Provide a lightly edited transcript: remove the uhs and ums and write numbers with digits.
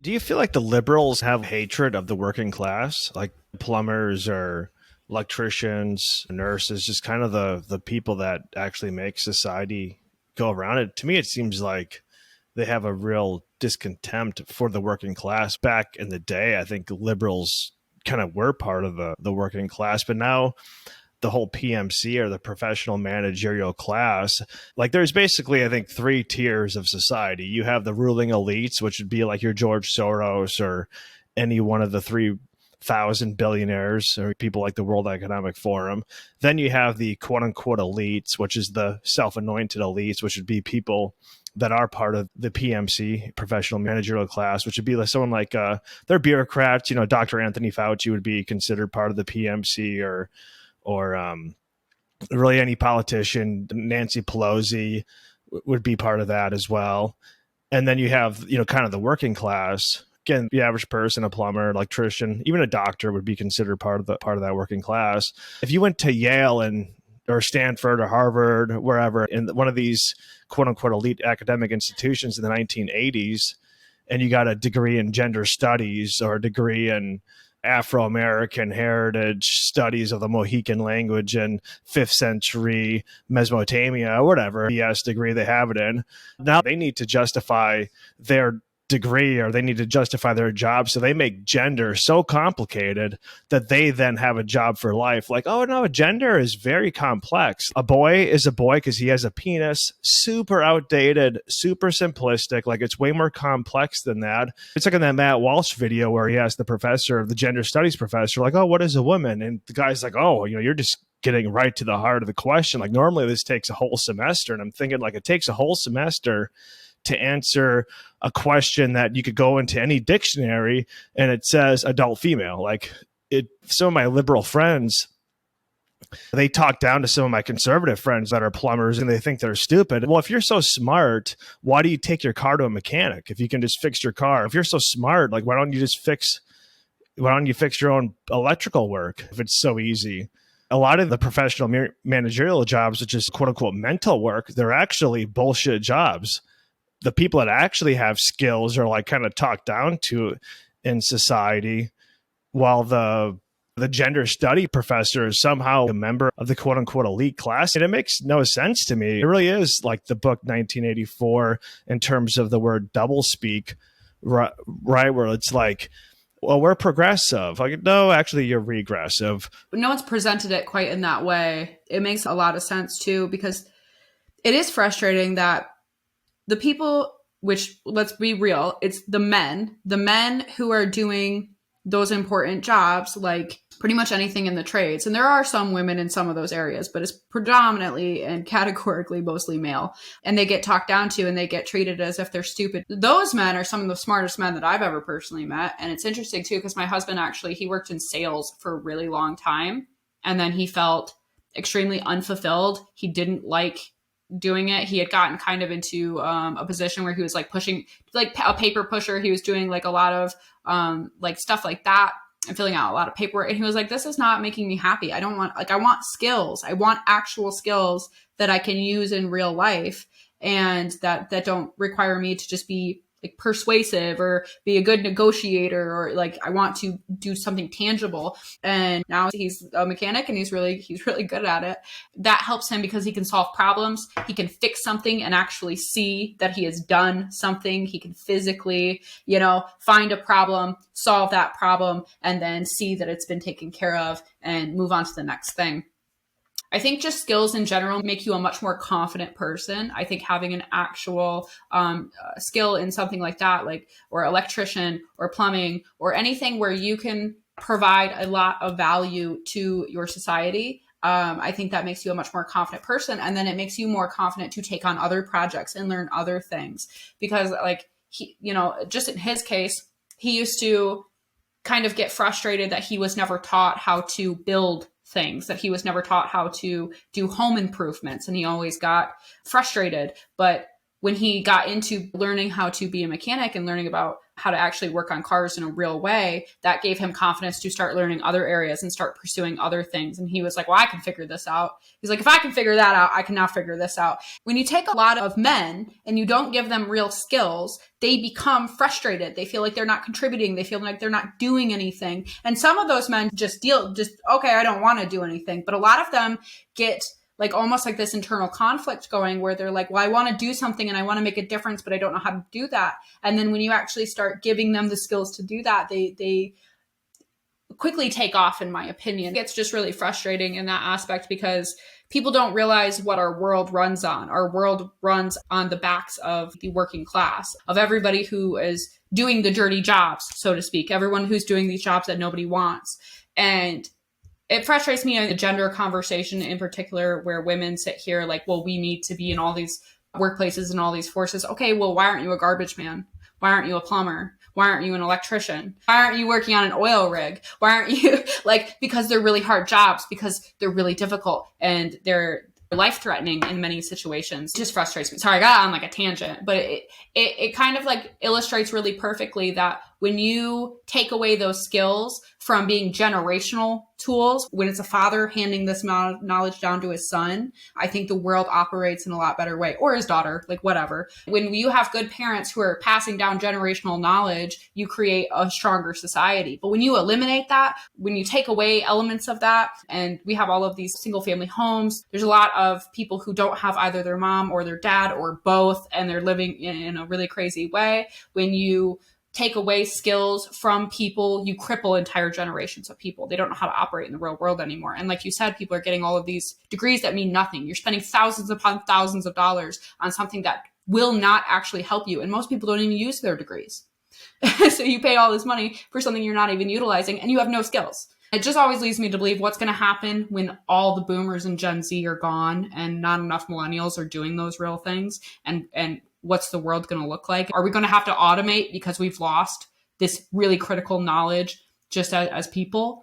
Do you feel like the liberals have hatred of the working class, like plumbers or electricians, nurses, just kind of the people that actually make society go around it? To me, it seems like they have a real discontempt for the working class. Back in the day, I think liberals kind of were part of the working class, but now the whole PMC or the professional managerial class, like there's basically, I think, three tiers of society. You have the ruling elites, which would be like your George Soros or any one of the 3,000 billionaires or people like the World Economic Forum. Then you have the quote unquote elites, which is the self anointed elites, which would be people that are part of the PMC, professional managerial class, which would be like someone like they're bureaucrats. Dr. Anthony Fauci would be considered part of the PMC, or really any politician. Nancy Pelosi would be part of that as well. And then you have, kind of the working class. Again, the average person, a plumber, electrician, even a doctor would be considered part of that working class. If you went to Yale or Stanford or Harvard, wherever, in one of these quote unquote elite academic institutions in the 1980s, and you got a degree in gender studies or a degree in Afro-American heritage studies of the Mohican language in 5th century Mesopotamia, or whatever BS degree they have it in. Now they need to justify their degree, or they need to justify their job. So they make gender so complicated that they then have a job for life. Like, oh no, gender is very complex. A boy is a boy because he has a penis. Super outdated, super simplistic. Like, it's way more complex than that. It's like in that Matt Walsh video where he asked the professor, the gender studies professor, like, oh, what is a woman? And the guy's like, oh, you're just getting right to the heart of the question. Like, normally this takes a whole semester. And I'm thinking, like, it takes a whole semester to answer a question that you could go into any dictionary and it says adult female. Like, some of my liberal friends, they talk down to some of my conservative friends that are plumbers and they think they're stupid. Well, if you're so smart, why do you take your car to a mechanic if you can just fix your car? If you're so smart, like, why don't you fix your own electrical work if it's so easy? A lot of the professional managerial jobs, which is quote unquote mental work, they're actually bullshit jobs. The people that actually have skills are like kind of talked down to in society, while the gender study professor is somehow a member of the quote unquote elite class. And it makes no sense to me. It really is like the book 1984 in terms of the word doublespeak, right? Where it's like, well, we're progressive. Like, no, actually, you're regressive. No one's presented it quite in that way. It makes a lot of sense too, because it is frustrating that the people, which, let's be real, it's the men who are doing those important jobs, like pretty much anything in the trades. And there are some women in some of those areas, but it's predominantly and categorically mostly male. And they get talked down to and they get treated as if they're stupid. Those men are some of the smartest men that I've ever personally met. And it's interesting too, because my husband actually, he worked in sales for a really long time. And then he felt extremely unfulfilled. He didn't like doing it. He had gotten kind of into a position where he was like pushing, like a paper pusher. He was doing like a lot of like stuff like that and filling out a lot of paperwork. And he was like, this is not making me happy. I want skills. I want actual skills that I can use in real life and that don't require me to just be like persuasive or be a good negotiator, or like I want to do something tangible. And now he's a mechanic and he's really good at it. That helps him because he can solve problems. He can fix something and actually see that he has done something. He can physically, find a problem, solve that problem, and then see that it's been taken care of and move on to the next thing. I think just skills in general make you a much more confident person. I think having an actual skill in something like that, like, or electrician or plumbing or anything where you can provide a lot of value to your society, I think that makes you a much more confident person. And then it makes you more confident to take on other projects and learn other things. Because like, he, just in his case, he used to kind of get frustrated that he was never taught how to build things, that he was never taught how to do home improvements, and he always got frustrated. But when he got into learning how to be a mechanic and learning about how to actually work on cars in a real way, that gave him confidence to start learning other areas and start pursuing other things. And he was like, well, I can figure this out. He's like, if I can figure that out, I can now figure this out. When you take a lot of men and you don't give them real skills, they become frustrated. They feel like they're not contributing. They feel like they're not doing anything. And some of those men just okay, I don't want to do anything. But a lot of them get like almost like this internal conflict going where they're like, well, I want to do something and I want to make a difference, but I don't know how to do that. And then when you actually start giving them the skills to do that, they quickly take off, in my opinion. It's just really frustrating in that aspect because people don't realize what our world runs on. Our world runs on the backs of the working class, of everybody who is doing the dirty jobs, so to speak, everyone who's doing these jobs that nobody wants. And it frustrates me in the gender conversation in particular, where women sit here like, well, we need to be in all these workplaces and all these forces. Okay, well, why aren't you a garbage man? Why aren't you a plumber? Why aren't you an electrician? Why aren't you working on an oil rig? Why aren't you because they're really hard jobs, because they're really difficult and they're life-threatening in many situations. It just frustrates me. Sorry, I got on like a tangent, but it kind of like illustrates really perfectly that when you take away those skills from being generational tools, when it's a father handing this knowledge down to his son, I think the world operates in a lot better way, or his daughter, like whatever. When you have good parents who are passing down generational knowledge, you create a stronger society. But when you eliminate that, when you take away elements of that, and we have all of these single family homes, there's a lot of people who don't have either their mom or their dad or both, and they're living in a really crazy way. When you take away skills from people, you cripple entire generations of people. They don't know how to operate in the real world anymore. And like you said, people are getting all of these degrees that mean nothing. You're spending thousands upon thousands of dollars on something that will not actually help you. And most people don't even use their degrees. So you pay all this money for something you're not even utilizing and you have no skills. It just always leads me to believe what's going to happen when all the boomers and Gen Z are gone and not enough millennials are doing those real things, and what's the world going to look like? Are we going to have to automate because we've lost this really critical knowledge just as people?